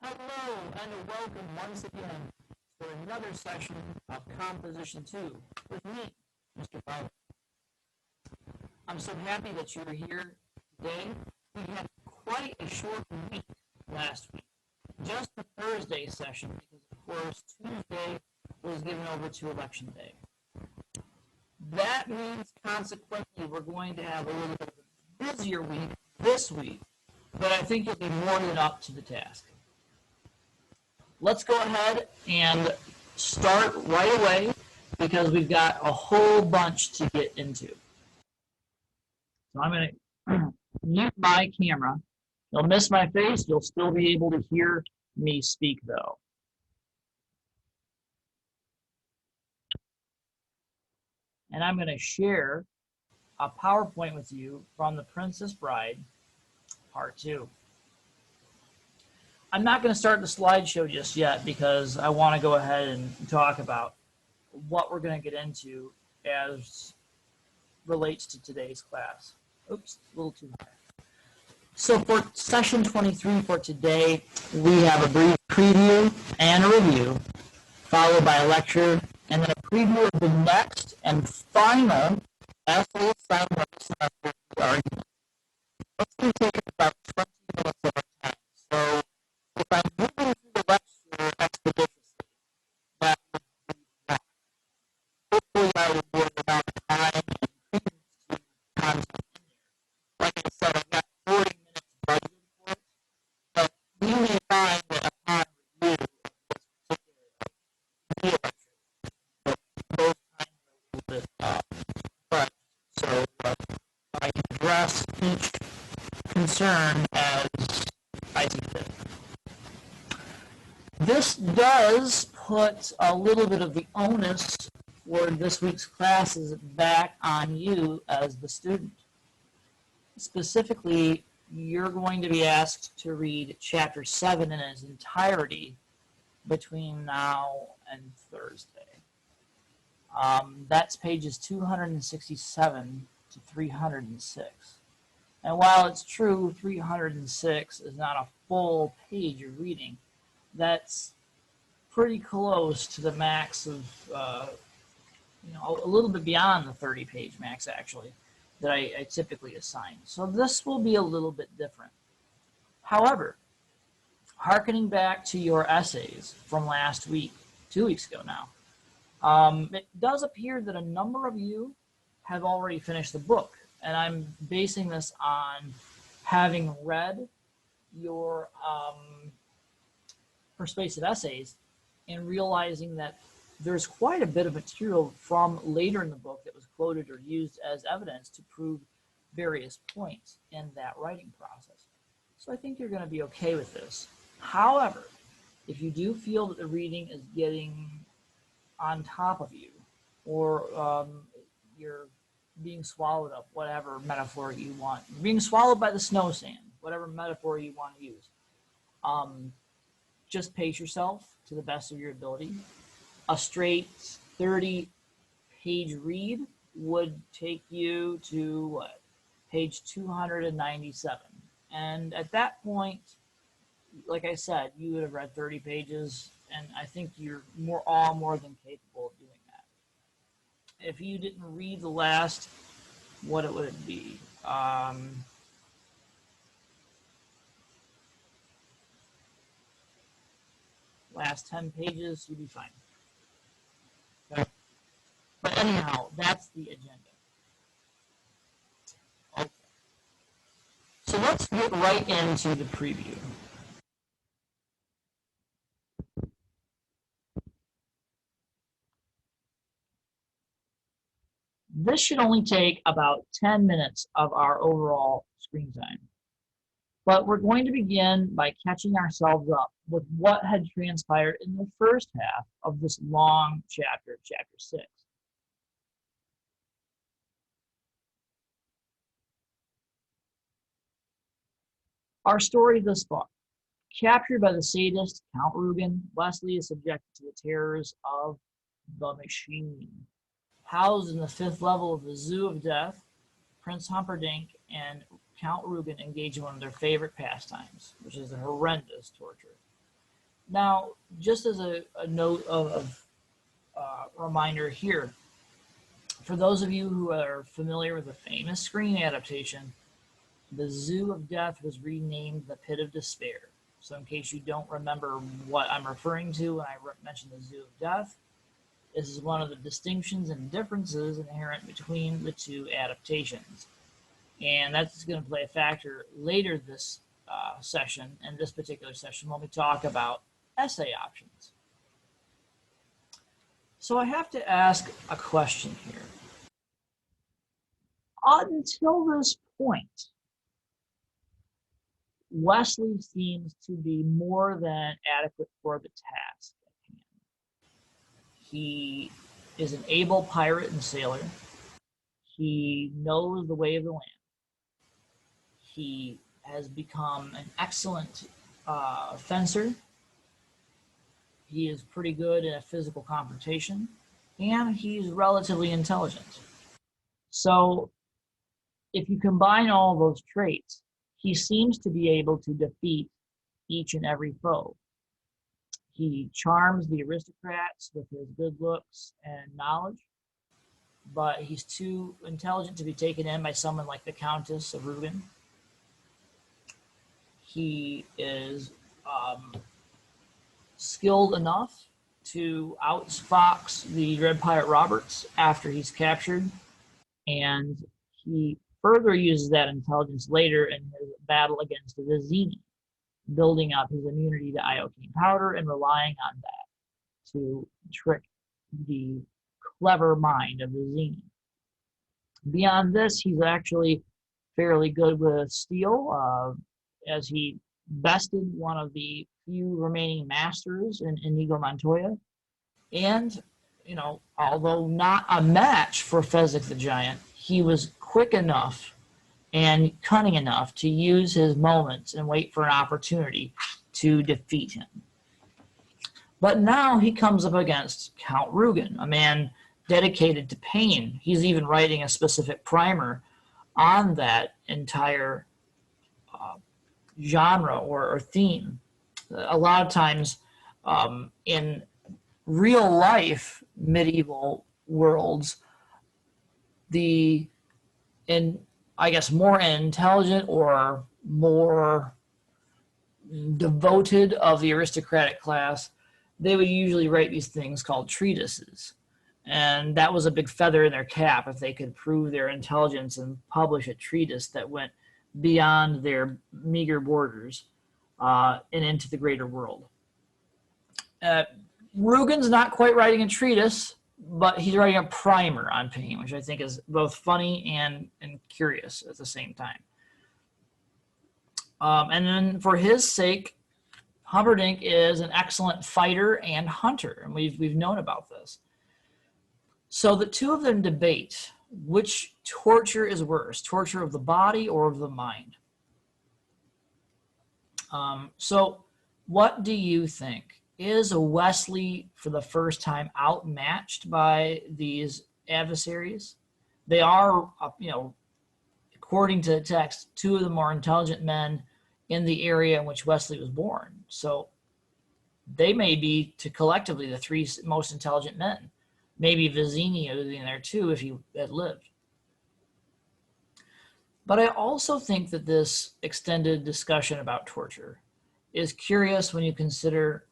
Hello and welcome once again for another session of Composition 2 with me, Mr. Fowler. I'm so happy that you're here today. We had quite a short week last week. Just the Thursday session because, of course, Tuesday was given over to Election Day. That means, consequently, we're going to have a little bit of a busier week this week, but I think you'll be more than up to the task. Let's go ahead and start right away because we've got a whole bunch to get into. So I'm going to mute my camera. You'll miss my face. You'll still be able to hear me speak, though. And I'm going to share a PowerPoint with you from The Princess Bride, Part 2. I'm not going to start the slideshow just yet because I want to go ahead and talk about what we're going to get into as relates to today's class. Oops, a little too high. So for session 23 for today, we have a brief preview and a review, followed by a lecture, and then a preview of the next and final essay assignment of the semester, the argument. It's going to take about 20 minutes of our time. So if I'm moving through the lecture expeditiously, that would be that. Hopefully I will be able to time and credence to content in there. Like I said, I've got 40 minutes budgeted for it, but we may find that upon review of this particular lecture, that those times are a little bit fudged. So I can address each concern as I see fit. This does put a little bit of the onus for this week's classes back on you as the student. Specifically, you're going to be asked to read Chapter 7 in its entirety between now and Thursday. That's pages 267 to 306. And while it's true 306 is not a full page of reading, that's pretty close to the max of, a little bit beyond the 30-page max, actually, that I typically assign. So this will be a little bit different. However, hearkening back to your essays from last week, 2 weeks ago now, it does appear that a number of you have already finished the book, and I'm basing this on having read your persuasive essays and realizing that there's quite a bit of material from later in the book that was quoted or used as evidence to prove various points in that writing process. So I think you're going to be okay with this. However, if you do feel that the reading is getting on top of you, or you're being swallowed up, whatever metaphor you want, you're being swallowed by the snow sand, whatever metaphor you want to use, just pace yourself to the best of your ability. A straight 30-page read would take you to what? Page 297. And at that point, like I said, you would have read 30 pages, and I think you're more than capable of doing that. If you didn't read the last, what would it be? Last 10 pages, you'd be fine. Okay. But anyhow, that's the agenda. Okay. So let's get right into the preview. This should only take about 10 minutes of our overall screen time. But we're going to begin by catching ourselves up with what had transpired in the first half of this long chapter, Chapter 6. Our story thus far. Captured by the sadist, Count Rugen, Wesley is subjected to the terrors of the machine. Housed in the 5th level of the Zoo of Death, Prince Humperdinck and Count Rugen engage in one of their favorite pastimes, which is a horrendous torture. Now, just as a note of reminder here, for those of you who are familiar with the famous screen adaptation, the Zoo of Death was renamed the Pit of Despair. So in case you don't remember what I'm referring to when I mentioned the Zoo of Death, this is one of the distinctions and differences inherent between the two adaptations. And that's going to play a factor later this session, and this particular session, when we talk about essay options. So I have to ask a question here. Until this point, Wesley seems to be more than adequate for the task at hand. He is an able pirate and sailor. He knows the way of the land. He has become an excellent fencer. He is pretty good in a physical confrontation, and he's relatively intelligent. So if you combine all those traits, he seems to be able to defeat each and every foe. He charms the aristocrats with his good looks and knowledge, but he's too intelligent to be taken in by someone like the Countess of Rugen. He is skilled enough to outfox the Red Pirate Roberts after he's captured, and he further uses that intelligence later in his battle against the Vizzini, building up his immunity to iocane powder and relying on that to trick the clever mind of Vizzini. Beyond this, he's actually fairly good with steel, as he bested one of the few remaining masters in Inigo Montoya. And, you know, although not a match for Fezzik the Giant, he was quick enough and cunning enough to use his moments and wait for an opportunity to defeat him. But now he comes up against Count Rugen, a man dedicated to pain. He's even writing a specific primer on that entire genre or theme. A lot of times in real life medieval worlds, I guess more intelligent or more devoted of the aristocratic class, they would usually write these things called treatises. And that was a big feather in their cap if they could prove their intelligence and publish a treatise that went beyond their meager borders and into the greater world. Rugen's not quite writing a treatise, but he's writing a primer on pain, which I think is both funny and curious at the same time. And then for his sake, Humperdinck is an excellent fighter and hunter, and we've known about this. So the two of them debate which torture is worse, torture of the body or of the mind. So what do you think? Is Wesley, for the first time, outmatched by these adversaries? They are, according to the text, two of the more intelligent men in the area in which Wesley was born. So they may be, collectively, the three most intelligent men. Maybe Vizzini was in there too if he had lived. But I also think that this extended discussion about torture is curious when you consider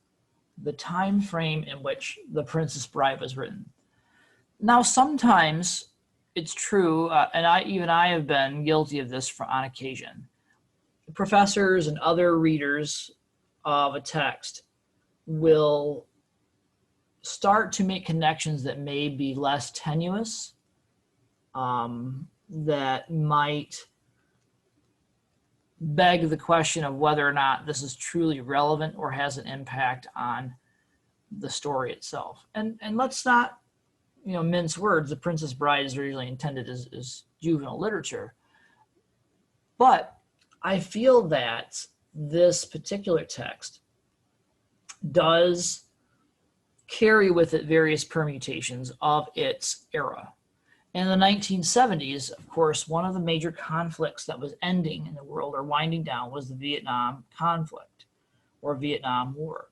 the time frame in which The Princess Bride was written. Now, sometimes it's true, and I have been guilty of this on occasion. Professors and other readers of a text will start to make connections that may be less tenuous, that might beg the question of whether or not this is truly relevant or has an impact on the story itself. And let's not, mince words. The Princess Bride is originally intended as juvenile literature. But I feel that this particular text does carry with it various permutations of its era. In the 1970s, of course, one of the major conflicts that was ending in the world or winding down was the Vietnam conflict or Vietnam War.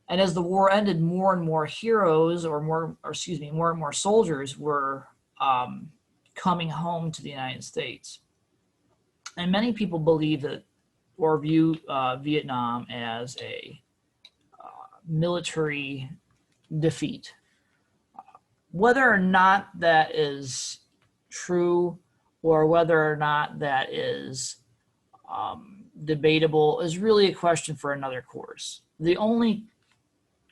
And as the war ended, more and more heroes, more and more soldiers were coming home to the United States. And many people believe that, or view Vietnam as a military defeat. Whether or not that is true, or whether or not that is debatable, is really a question for another course. The only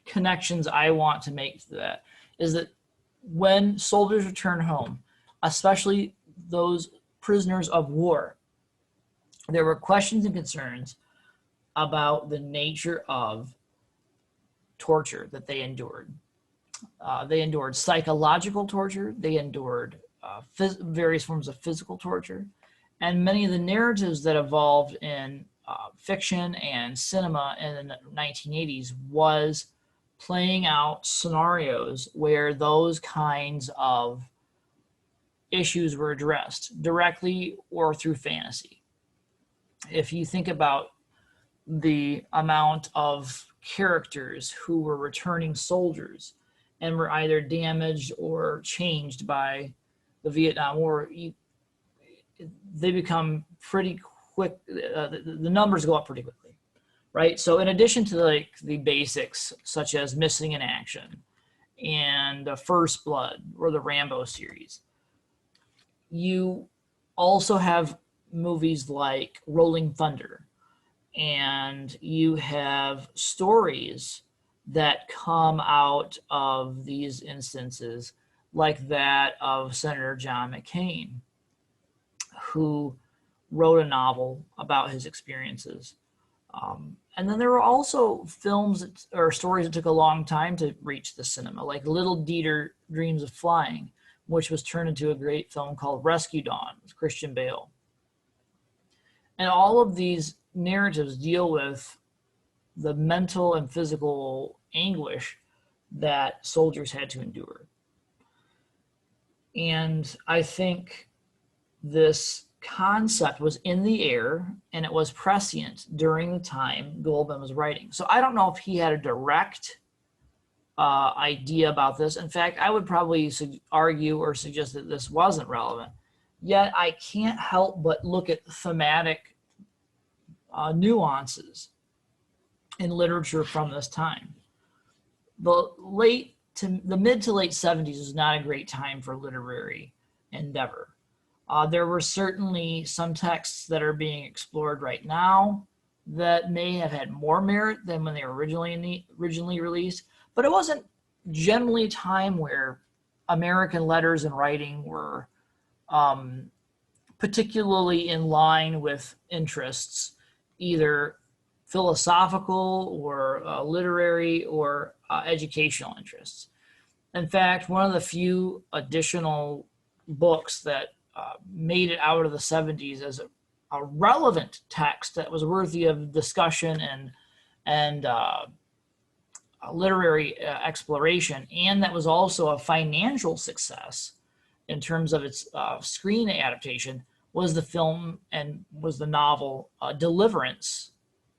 connections I want to make to that is that when soldiers return home, especially those prisoners of war, there were questions and concerns about the nature of torture that they endured. They endured psychological torture. They endured various forms of physical torture. And many of the narratives that evolved in fiction and cinema in the 1980s was playing out scenarios where those kinds of issues were addressed directly or through fantasy. If you think about the amount of characters who were returning soldiers and were either damaged or changed by the Vietnam War, they become pretty quick. The numbers go up pretty quickly, right? So in addition to like the basics such as Missing in Action and First Blood or the Rambo series, you also have movies like Rolling Thunder, and you have stories that come out of these instances, like that of Senator John McCain, who wrote a novel about his experiences. And then there were also films or stories that took a long time to reach the cinema, like Little Dieter Dreams of Flying, which was turned into a great film called Rescue Dawn with Christian Bale. And all of these narratives deal with the mental and physical anguish that soldiers had to endure. And I think this concept was in the air and it was prescient during the time Goldman was writing. So I don't know if he had a direct idea about this. In fact, I would probably argue or suggest that this wasn't relevant. Yet I can't help but look at thematic nuances in literature from this time. The mid to late 70s was not a great time for literary endeavor. There were certainly some texts that are being explored right now that may have had more merit than when they were originally released, but it wasn't generally a time where American letters and writing were particularly in line with interests, either philosophical or literary or educational interests. In fact, one of the few additional books that made it out of the 70s as a relevant text that was worthy of discussion and literary exploration, and that was also a financial success in terms of its screen adaptation, was the film and was the novel Deliverance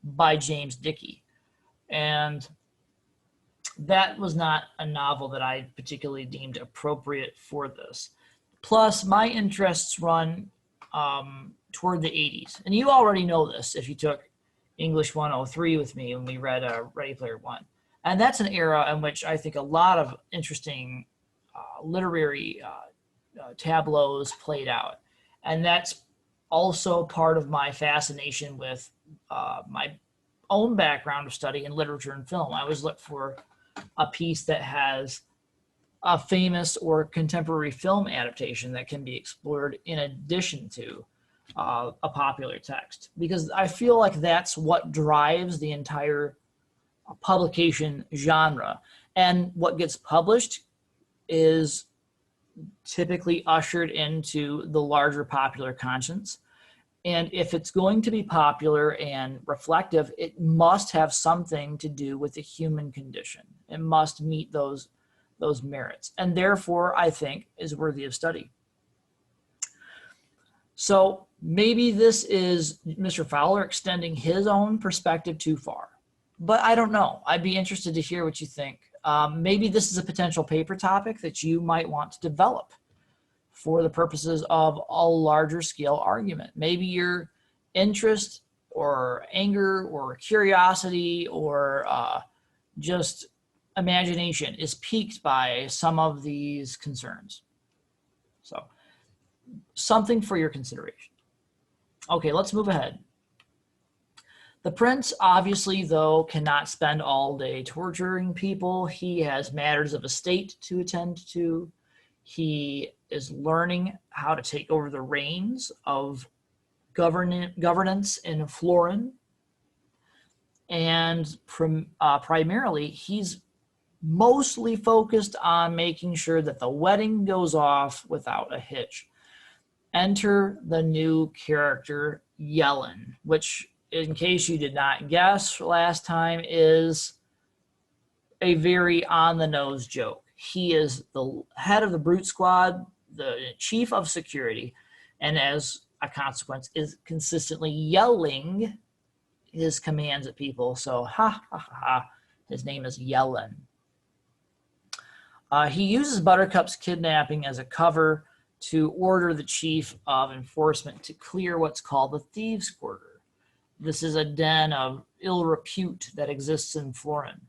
by James Dickey. And that was not a novel that I particularly deemed appropriate for this. Plus, my interests run toward the 80s. And you already know this if you took English 103 with me when we read Ready Player One. And that's an era in which I think a lot of interesting literary tableaus played out. And that's also part of my fascination with my own background of study in literature and film. I always look for a piece that has a famous or contemporary film adaptation that can be explored in addition to a popular text, because I feel like that's what drives the entire publication genre. And what gets published is typically ushered into the larger popular conscience. And if it's going to be popular and reflective, it must have something to do with the human condition. It must meet those merits, and therefore I think is worthy of study. So maybe this is Mr. Fowler extending his own perspective too far. but I don't know. I'd be interested to hear what you think. Maybe this is a potential paper topic that you might want to develop for the purposes of a larger scale argument. Maybe your interest or anger or curiosity or just imagination is piqued by some of these concerns. So something for your consideration. Okay, let's move ahead. The prince, obviously, though, cannot spend all day torturing people. He has matters of estate to attend to. He is learning how to take over the reins of governance in Florin. And primarily, he's mostly focused on making sure that the wedding goes off without a hitch. Enter the new character, Yellen, which, in case you did not guess last time, is a very on-the-nose joke. He is the head of the Brute Squad, the chief of security, and as a consequence is consistently yelling his commands at people. So, ha, ha, ha, ha. His name is Yellen. He uses Buttercup's kidnapping as a cover to order the chief of enforcement to clear what's called the Thieves' Quarter. This is a den of ill repute that exists in Florin.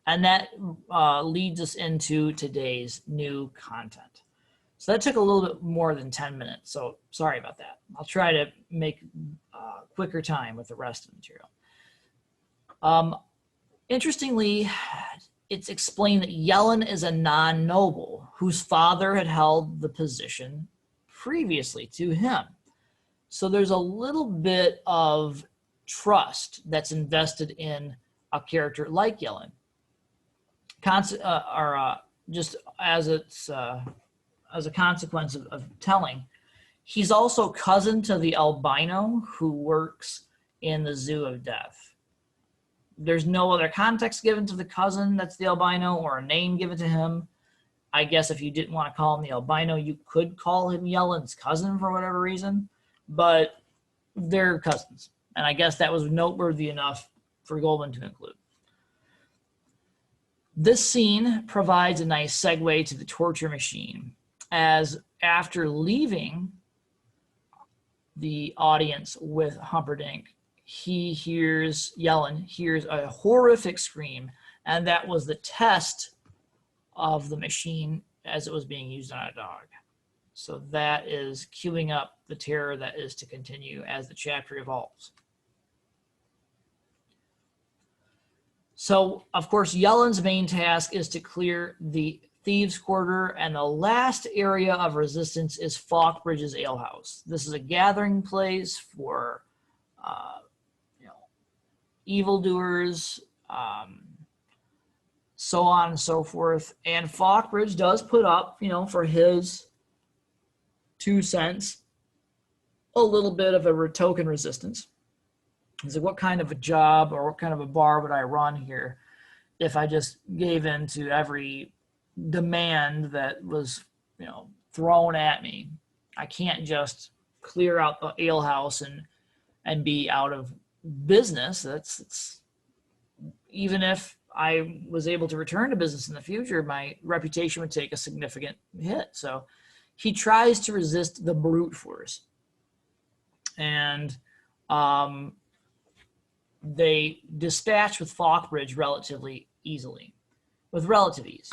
And that leads us into today's new content. So that took a little bit more than 10 minutes, so sorry about that. I'll try to make quicker time with the rest of the material. Interestingly, it's explained that Yellen is a non-noble whose father had held the position previously to him. So there's a little bit of trust that's invested in a character like Yellen. Just as a consequence of telling, he's also cousin to the albino who works in the Zoo of Death. There's no other context given to the cousin that's the albino or a name given to him. I guess if you didn't want to call him the albino, you could call him Yellen's cousin for whatever reason, but they're cousins. And I guess that was noteworthy enough for Goldman to include. This scene provides a nice segue to the torture machine, as after leaving the audience with Humperdinck, Yellen hears a horrific scream, and that was the test of the machine as it was being used on a dog. So that is queuing up the terror that is to continue as the chapter evolves. So, of course, Yellen's main task is to clear the Thieves' Quarter, and the last area of resistance is Falkbridge's Alehouse. This is a gathering place for evildoers, so on and so forth. And Falkbridge does put up, for his 2 cents, a little bit of a token resistance. He's like, what kind of a job or what kind of a bar would I run here if I just gave in to every demand that was, thrown at me? I can't just clear out the alehouse and be out of business. That's even if I was able to return to business in the future, my reputation would take a significant hit. So he tries to resist the brute force, and they dispatch with Falkbridge relatively easily, with relative ease.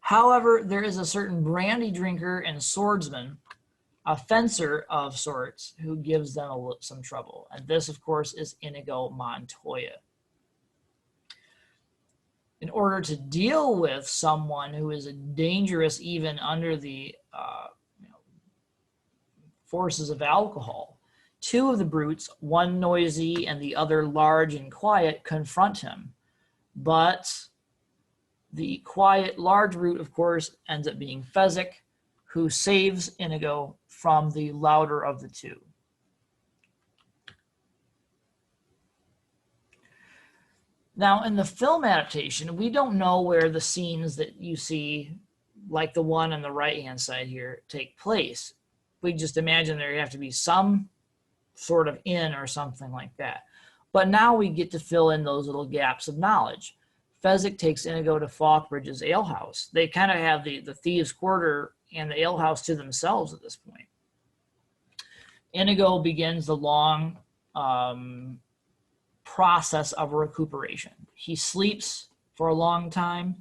However, there is a certain brandy drinker and swordsman, a fencer of sorts, who gives them some trouble. And this, of course, is Inigo Montoya. In order to deal with someone who is dangerous even under the forces of alcohol, 2 of the brutes, one noisy and the other large and quiet, confront him. But the quiet, large brute, of course, ends up being Fezzik, who saves Inigo from the louder of the 2. Now, in the film adaptation, we don't know where the scenes that you see, like the one on the right-hand side here, take place. We just imagine there have to be some sort of inn or something like that. But now we get to fill in those little gaps of knowledge. Fezzik takes Inigo to Falkbridge's alehouse. They kind of have the thieves' quarter and the alehouse to themselves at this point. Inigo begins the long process of recuperation. He sleeps for a long time,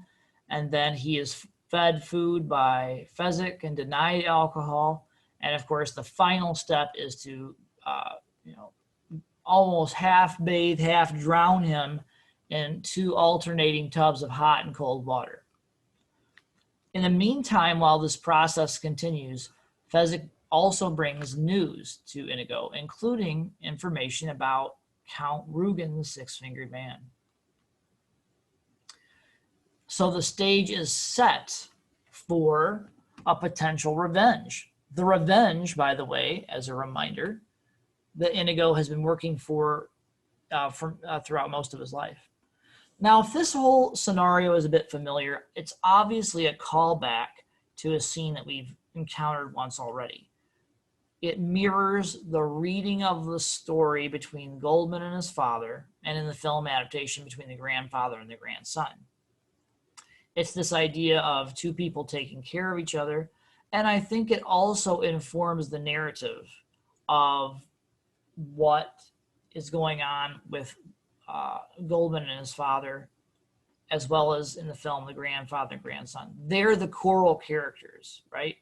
and then he is fed food by Fezzik and denied alcohol. And of course, the final step is to, almost half bathe, half drown him in 2 alternating tubs of hot and cold water. In the meantime, while this process continues, Fezzik also brings news to Inigo, including information about Count Rugen, the Six-Fingered Man. So the stage is set for a potential revenge. The revenge, by the way, as a reminder, that Inigo has been working for throughout most of his life. Now, if this whole scenario is a bit familiar, it's obviously a callback to a scene that we've encountered once already. It mirrors the reading of the story between Goldman and his father, and in the film adaptation between the grandfather and the grandson. It's this idea of 2 people taking care of each other, and I think it also informs the narrative of what is going on with Goldman and his father, as well as in the film, the grandfather and grandson. They're the choral characters, right?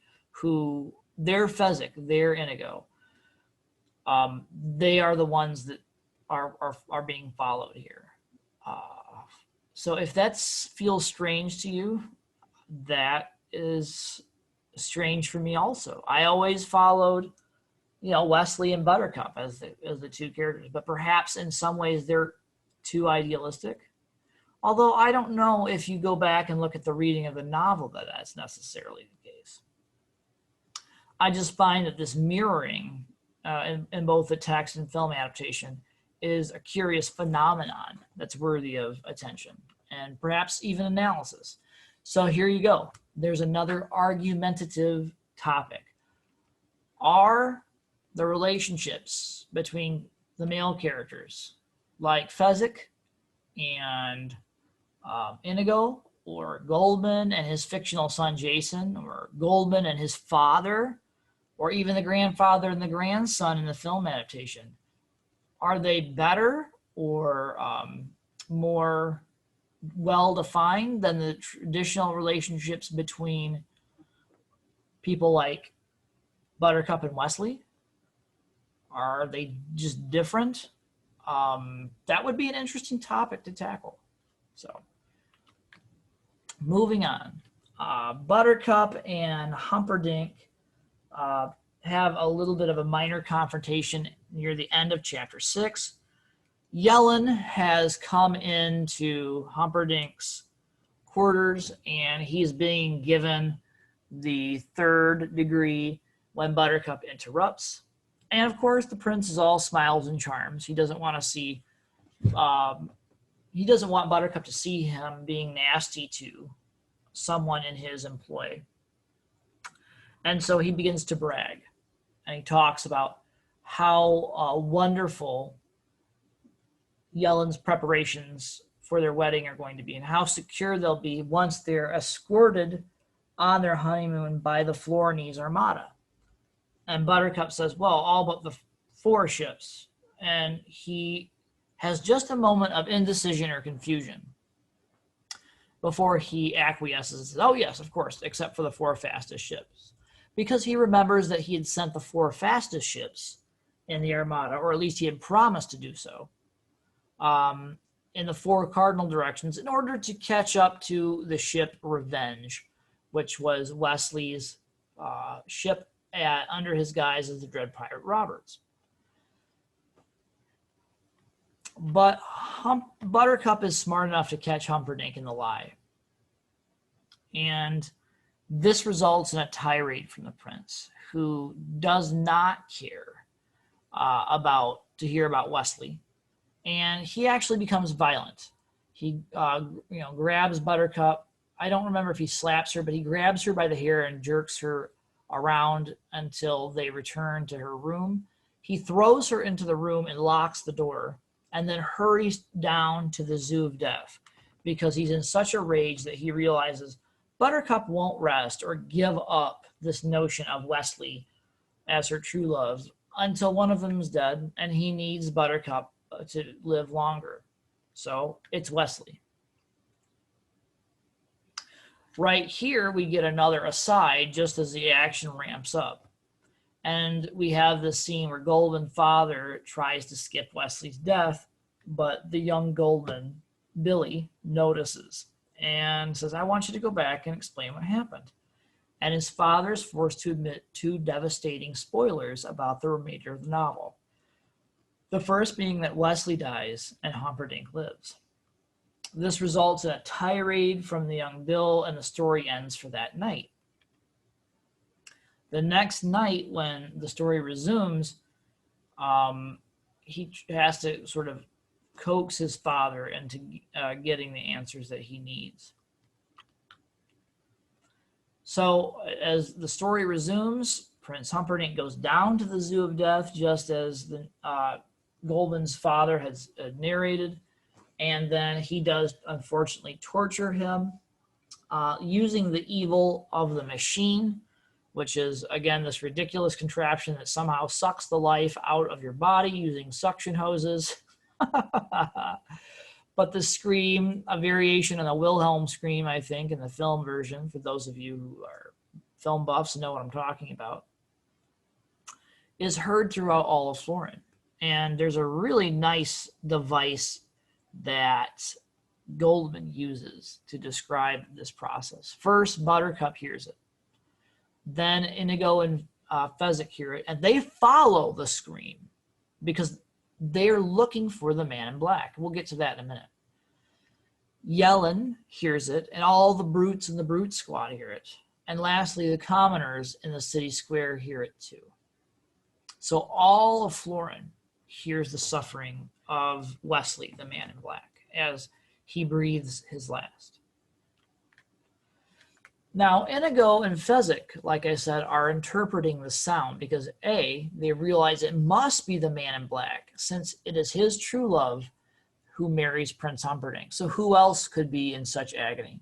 They're Fezzik, they're Inigo. They are the ones that are being followed here. So if that feels strange to you, that is strange for me also. I always followed, Wesley and Buttercup as the 2 characters, but perhaps in some ways they're too idealistic. Although I don't know if you go back and look at the reading of the novel that that's necessarily the case. I just find that this mirroring in both the text and film adaptation is a curious phenomenon that's worthy of attention and perhaps even analysis. So here you go. There's another argumentative topic. Are the relationships between the male characters, like Fezzik and Inigo, or Goldman and his fictional son Jason, or Goldman and his father, or even the grandfather and the grandson in the film adaptation, are they better or more well-defined than the traditional relationships between people like Buttercup and Wesley? Are they just different? That would be an interesting topic to tackle. So, moving on. Buttercup and Humperdinck have a little bit of a minor confrontation near the end of chapter 6. Yellen has come into Humperdinck's quarters, and he's being given the 3rd degree when Buttercup interrupts. And of course, the prince is all smiles and charms. He doesn't want to see, he doesn't want Buttercup to see him being nasty to someone in his employ. And so he begins to brag, and he talks about how wonderful Yellen's preparations for their wedding are going to be, and how secure they'll be once they're escorted on their honeymoon by the Florinese Armada. And Buttercup says, well, all but the 4 ships. And he has just a moment of indecision or confusion before he acquiesces and says, oh yes, of course, except for the 4 fastest ships. Because he remembers that he had sent the 4 fastest ships in the Armada, or at least he had promised to do so, in the 4 cardinal directions in order to catch up to the ship Revenge, which was Wesley's ship under his guise as the Dread Pirate Roberts. But Buttercup is smart enough to catch Humperdinck in the lie. And this results in a tirade from the prince, who does not care to hear about Wesley. And he actually becomes violent. He grabs Buttercup. I don't remember if he slaps her, but he grabs her by the hair and jerks her around until they return to her room. He throws her into the room and locks the door, and then hurries down to the Zoo of Death because he's in such a rage that he realizes Buttercup won't rest or give up this notion of Wesley as her true love until one of them is dead, and he needs Buttercup to live longer. So it's Wesley. Right here, we get another aside just as the action ramps up. And we have this scene where Goldman father tries to skip Wesley's death, but the young Goldman, Billy, notices and says, I want you to go back and explain what happened. And his father is forced to admit two devastating spoilers about the remainder of the novel. The first being that Wesley dies and Humperdinck lives. This results in a tirade from the young Bill, and the story ends for that night. The next night, when the story resumes, he has to sort of coax his father into getting the answers that he needs. So as the story resumes, Prince Humperdinck goes down to the Zoo of Death, just as the Goldman's father has narrated, and then he does unfortunately torture him using the evil of the machine, which is, again, this ridiculous contraption that somehow sucks the life out of your body using suction hoses. But the scream, a variation on the Wilhelm scream, I think, in the film version, for those of you who are film buffs and know what I'm talking about, is heard throughout all of Florin. And there's a really nice device that Goldman uses to describe this process. First, Buttercup hears it. Then Inigo and Fezzik hear it, and they follow the scream because they're looking for the man in black. We'll get to that in a minute. Yellen hears it, and all the brutes in the brute squad hear it. And lastly, the commoners in the city square hear it too. So all of Florin hears the suffering of Wesley, the man in black, as he breathes his last. Now, Inigo and Fezzik, like I said, are interpreting the sound because A, they realize it must be the man in black since it is his true love who marries Prince Humperdinck. So who else could be in such agony?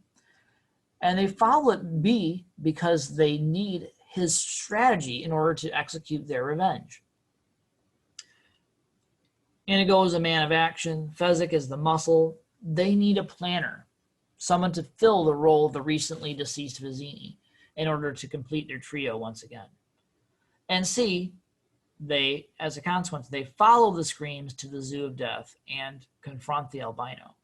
And they follow it B because they need his strategy in order to execute their revenge. Inigo is a man of action. Fezzik is the muscle. They need a planner, someone to fill the role of the recently deceased Vizzini in order to complete their trio once again. And C, they, as a consequence, they follow the screams to the Zoo of Death and confront the albino.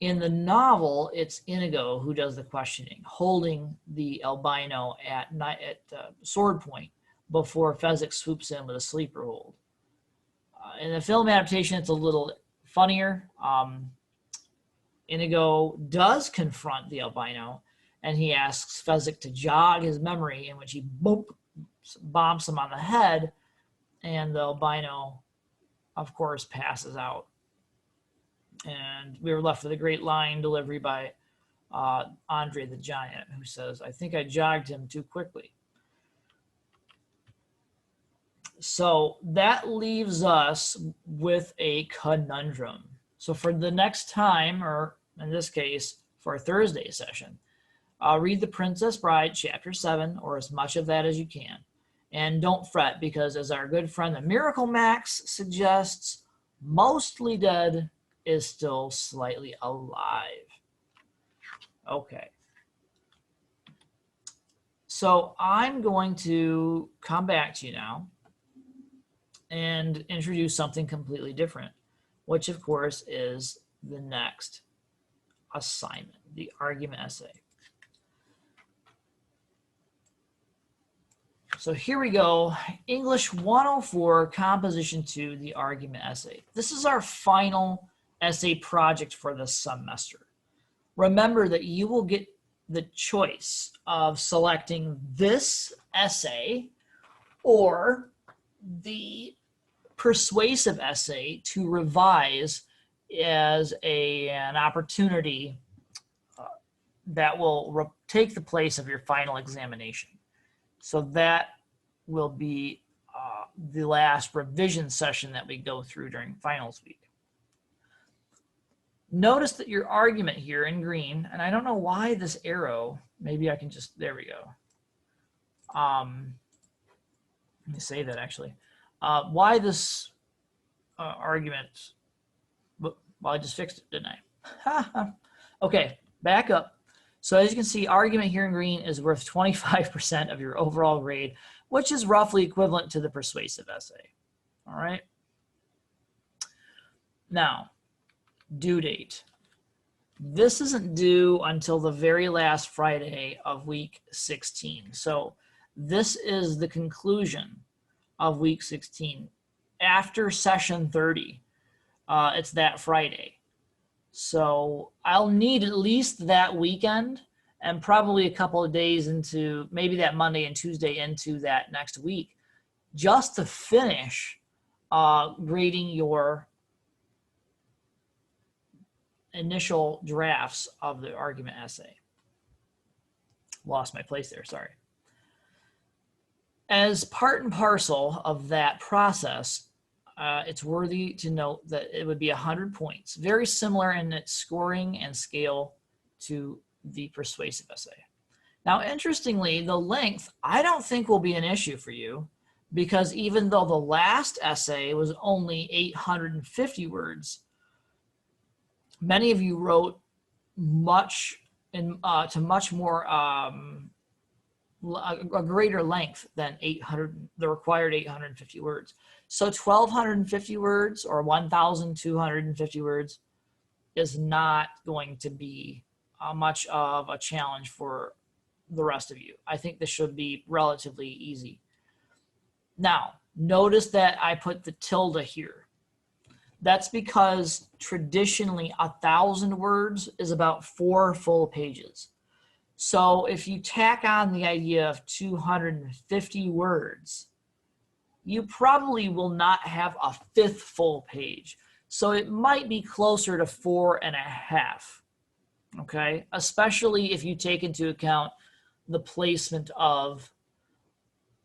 In the novel, it's Inigo who does the questioning, holding the albino at sword point before Fezzik swoops in with a sleeper hold. In the film adaptation, it's a little funnier. Inigo does confront the albino, and he asks Fezzik to jog his memory, in which he bombs him on the head, and the albino, of course, passes out. And we were left with a great line delivery by Andre the Giant, who says, I think I jogged him too quickly. So that leaves us with a conundrum. So for the next time, or in this case, for a Thursday session, read The Princess Bride, Chapter 7, or as much of that as you can. And don't fret, because as our good friend the Miracle Max suggests, mostly dead is still slightly alive. Okay. So I'm going to come back to you now and introduce something completely different, which of course is the next assignment, the argument essay. So here we go, English 104, Composition 2, the argument essay. This is our final essay project for the semester. Remember that you will get the choice of selecting this essay or the persuasive essay to revise as an opportunity that will take the place of your final examination. So that will be the last revision session that we go through during finals week. Notice that your argument here in green, and I don't know why this arrow, maybe I can just, there we go. Let me say that actually. Why this argument, well, I just fixed it, didn't I? Okay, back up. So as you can see, argument here in green is worth 25% of your overall grade, which is roughly equivalent to the persuasive essay. All right. Now, due date. This isn't due until the very last Friday of week 16. So this is the conclusion of week 16. After session 30, it's that Friday. So I'll need at least that weekend and probably a couple of days into maybe that Monday and Tuesday into that next week just to finish grading your initial drafts of the argument essay. Lost my place there, sorry. As part and parcel of that process, it's worthy to note that it would be 100 points, very similar in its scoring and scale to the persuasive essay. Now, interestingly, the length, I don't think will be an issue for you because even though the last essay was only 850 words, many of you wrote much to much more a greater length than 800, the required 850 words. So 1,250 words or 1,250 words is not going to be much of a challenge for the rest of you. I think this should be relatively easy. Now, notice that I put the tilde here. That's because traditionally 1,000 words is about 4 full pages. So if you tack on the idea of 250 words, you probably will not have a 5th full page. So it might be closer to 4.5, okay? Especially if you take into account the placement of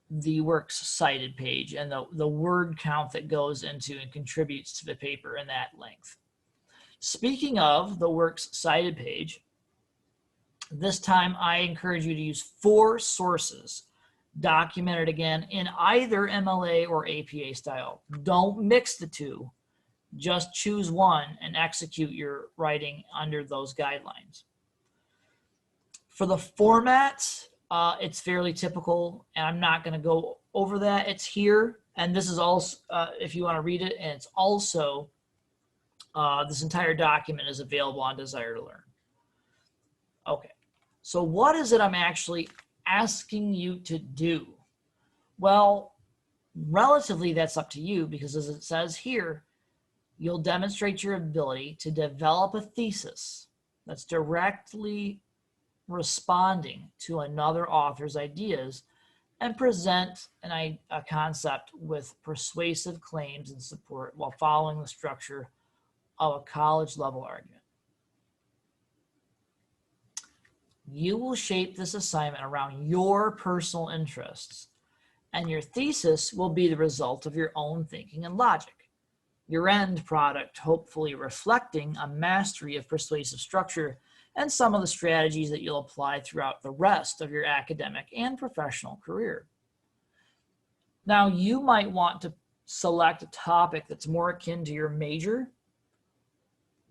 the works cited page and the word count that goes into and contributes to the paper in that length. Speaking of the works cited page, this time I encourage you to use 4 sources documented again in either MLA or APA style. Don't mix the two. Just choose one and execute your writing under those guidelines. For the format, it's fairly typical, and I'm not going to go over that. It's here, and this is also, if you want to read it, and it's also, this entire document is available on Desire to Learn. Okay, so what is it I'm actually asking you to do? Well, relatively that's up to you, because as it says here, you'll demonstrate your ability to develop a thesis that's directly responding to another author's ideas and present a concept with persuasive claims and support while following the structure of a college level argument. You will shape this assignment around your personal interests, and your thesis will be the result of your own thinking and logic. Your end product hopefully reflecting a mastery of persuasive structure and some of the strategies that you'll apply throughout the rest of your academic and professional career. Now, you might want to select a topic that's more akin to your major.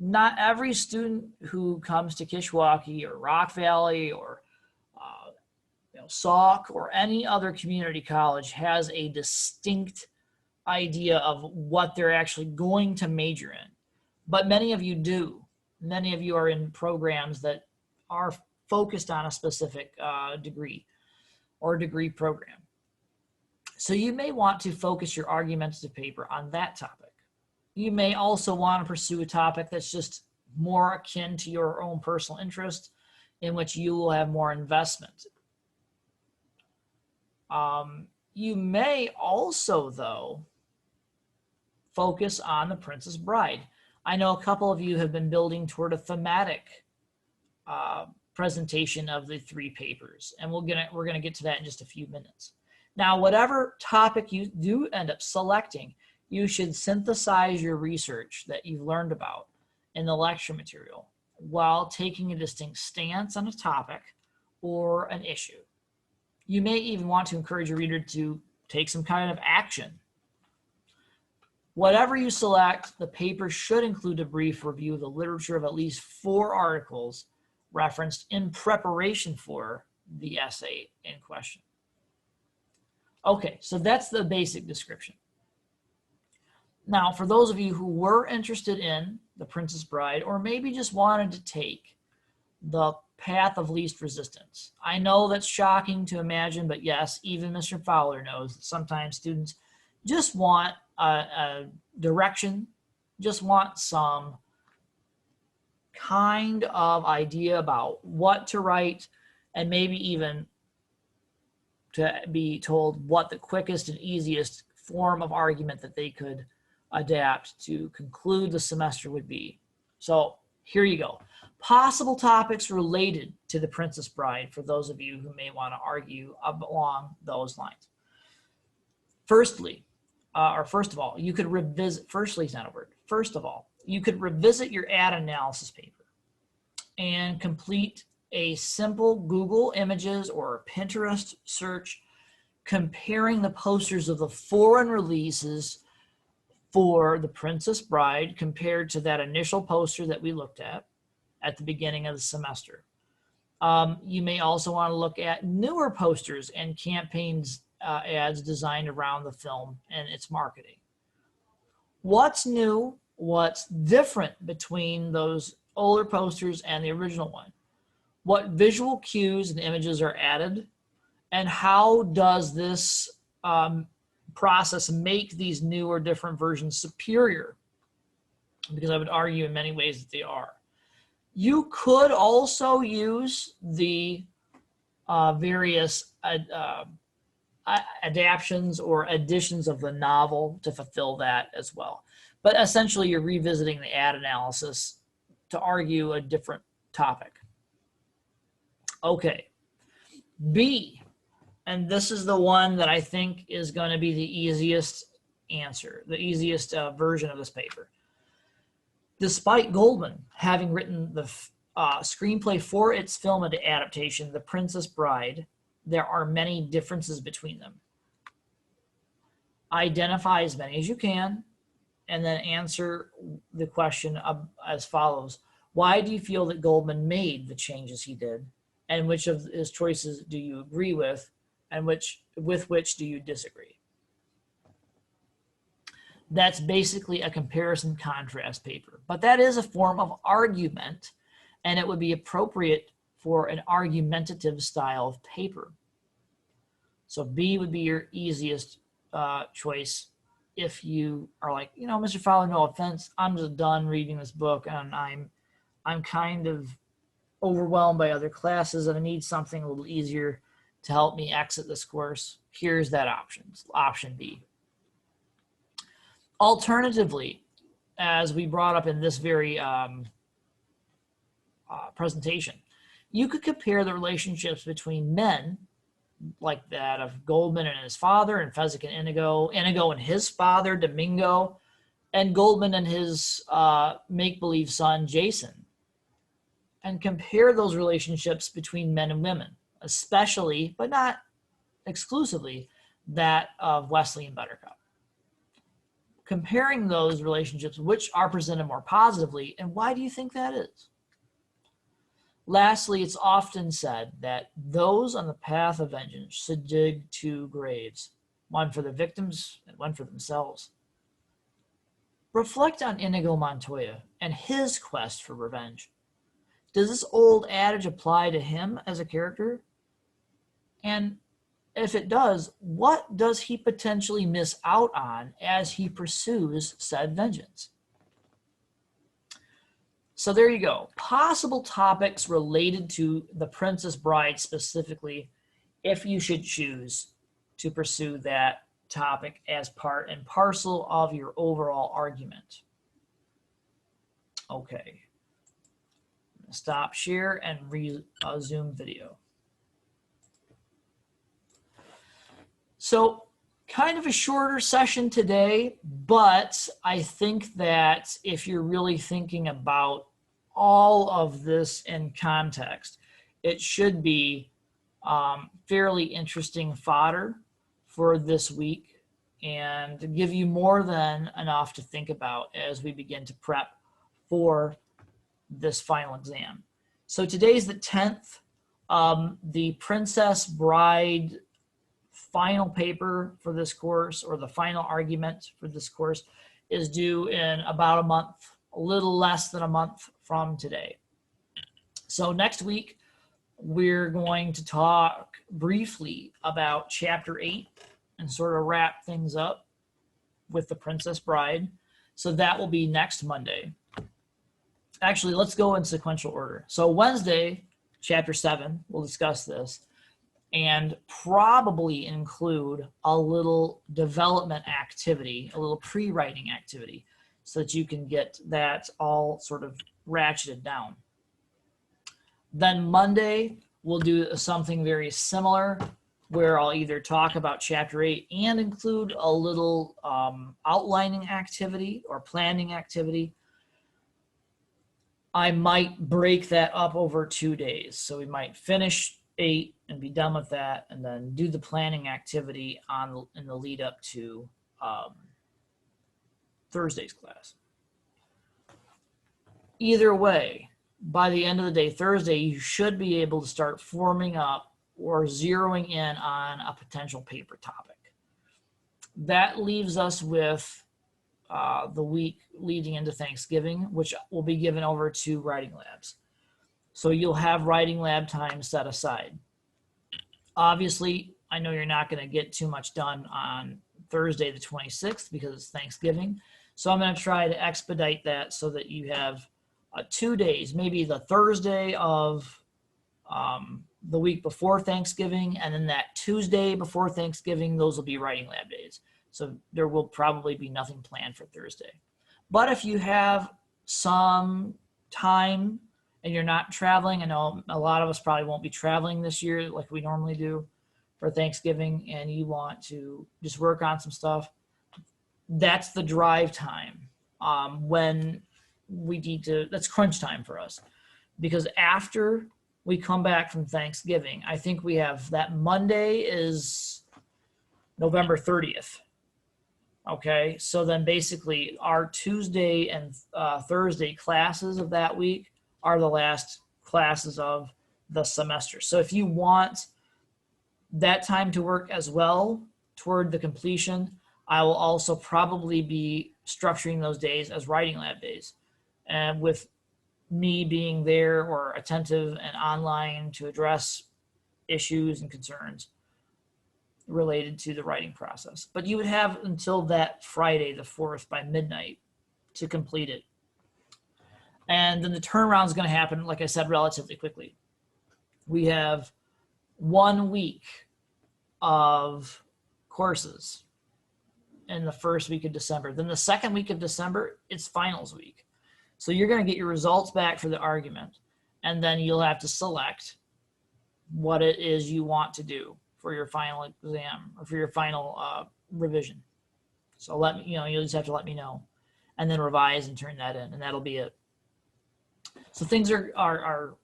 Not every student who comes to Kishwaukee or Rock Valley or Sauk or any other community college has a distinct idea of what they're actually going to major in, but many of you do. Many of you are in programs that are focused on a specific degree or degree program. So you may want to focus your argumentative paper on that topic. You may also want to pursue a topic that's just more akin to your own personal interest, in which you will have more investment. You may also, though, focus on The Princess Bride. I know a couple of you have been building toward a thematic presentation of the 3 papers, and we're gonna get to that in just a few minutes. Now, whatever topic you do end up selecting, you should synthesize your research that you've learned about in the lecture material while taking a distinct stance on a topic or an issue. You may even want to encourage your reader to take some kind of action. Whatever you select, the paper should include a brief review of the literature of at least 4 articles referenced in preparation for the essay in question. Okay, so that's the basic description. Now, for those of you who were interested in The Princess Bride, or maybe just wanted to take the path of least resistance. I know that's shocking to imagine, but yes, even Mr. Fowler knows that sometimes students just want a direction, just want some kind of idea about what to write, and maybe even to be told what the quickest and easiest form of argument that they could adapt to conclude the semester would be. So here you go. Possible topics related to The Princess Bride for those of you who may want to argue along those lines. First of all, you could revisit, firstly is not a word. First of all, you could revisit your ad analysis paper and complete a simple Google Images or Pinterest search comparing the posters of the foreign releases for The Princess Bride compared to that initial poster that we looked at the beginning of the semester. You may also want to look at newer posters and campaigns ads designed around the film and its marketing. What's new? What's different between those older posters and the original one? What visual cues and images are added? And how does this process make these new or different versions superior? Because I would argue in many ways that they are. You could also use the various adaptions or additions of the novel to fulfill that as well. But essentially, you're revisiting the ad analysis to argue a different topic. Okay, B, and this is the one that I think is going to be the easiest answer, the easiest version of this paper. Despite Goldman having written the screenplay for its film adaptation, The Princess Bride, there are many differences between them. Identify as many as you can, and then answer the question as follows. Why do you feel that Goldman made the changes he did? And which of his choices do you agree with, and with which do you disagree? That's basically a comparison contrast paper, but that is a form of argument, and it would be appropriate for an argumentative style of paper. So B would be your easiest choice if you are like, you know, Mr. Fowler, no offense, I'm just done reading this book and I'm kind of overwhelmed by other classes and I need something a little easier to help me exit this course. Here's that option B. Alternatively, as we brought up in this very presentation, you could compare the relationships between men, like that of Goldman and his father, and Fezzik and Inigo, Inigo and his father, Domingo, and Goldman and his make-believe son, Jason, and compare those relationships between men and women, especially, but not exclusively, that of Wesley and Buttercup. Comparing those relationships, which are presented more positively, and why do you think that is? Lastly, it's often said that those on the path of vengeance should dig 2 graves, one for the victims and one for themselves. Reflect on Inigo Montoya and his quest for revenge. Does this old adage apply to him as a character? And if it does, what does he potentially miss out on as he pursues said vengeance? So there you go. Possible topics related to The Princess Bride specifically, if you should choose to pursue that topic as part and parcel of your overall argument. Okay. Stop share and resume video. So kind of a shorter session today, but I think that if you're really thinking about all of this in context, it should be fairly interesting fodder for this week and to give you more than enough to think about as we begin to prep for this final exam. So today's the 10th. The Princess Bride final paper for this course, or the final argument for this course, is due in about a month, a little less than a month from today. So next week, we're going to talk briefly about Chapter 8 and sort of wrap things up with the Princess Bride. So that will be next Monday. Actually, let's go in sequential order. So Wednesday, Chapter 7, we'll discuss this and probably include a little development activity, a little pre-writing activity, so that you can get that all sort of ratcheted down. Then Monday, we'll do something very similar where I'll either talk about Chapter 8 and include a little outlining activity or planning activity. I might break that up over 2 days. So we might finish 8 and be done with that, and then do the planning activity in the lead up to Thursday's class. Either way, by the end of the day, Thursday, you should be able to start forming up or zeroing in on a potential paper topic. That leaves us with the week leading into Thanksgiving, which will be given over to writing labs. So you'll have writing lab time set aside. Obviously, I know you're not going to get too much done on Thursday the 26th because it's Thanksgiving. So I'm going to try to expedite that so that you have 2 days, maybe the Thursday of the week before Thanksgiving, and then that Tuesday before Thanksgiving, those will be writing lab days. So there will probably be nothing planned for Thursday. But if you have some time and you're not traveling, I know a lot of us probably won't be traveling this year like we normally do for Thanksgiving, and you want to just work on some stuff, that's the drive time when we need to, that's crunch time for us. Because after we come back from Thanksgiving, I think we have that Monday is November 30th. Okay, so then basically our Tuesday and Thursday classes of that week are the last classes of the semester. So if you want that time to work as well toward the completion, I will also probably be structuring those days as writing lab days. And with me being there or attentive and online to address issues and concerns related to the writing process. But you would have until that Friday, the 4th, by midnight to complete it. And then the turnaround is going to happen, like I said, relatively quickly. We have 1 week of courses in the first week of December. Then the second week of December, it's finals week. So you're going to get your results back for the argument, and then you'll have to select what it is you want to do for your final exam or for your final revision. So let me, you'll just have to let me know, and then revise and turn that in, and that'll be it. So things are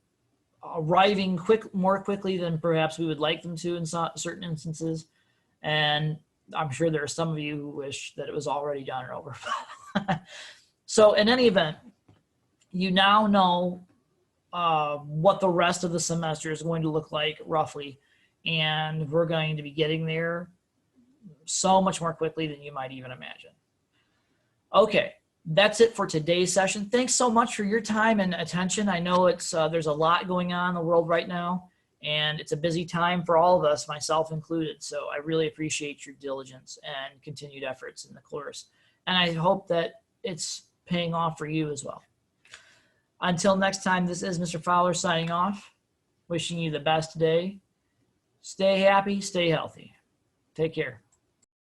arriving more quickly than perhaps we would like them to in certain instances, and I'm sure there are some of you who wish that it was already done or over. So in any event, you now know what the rest of the semester is going to look like roughly, and we're going to be getting there so much more quickly than you might even imagine. Okay, that's it for today's session. Thanks so much for your time and attention. I know it's there's a lot going on in the world right now, and it's a busy time for all of us, myself included. So I really appreciate your diligence and continued efforts in the course, and I hope that it's paying off for you as well. Until next time, this is Mr. Fowler signing off, wishing you the best day. Stay happy, stay healthy. Take care.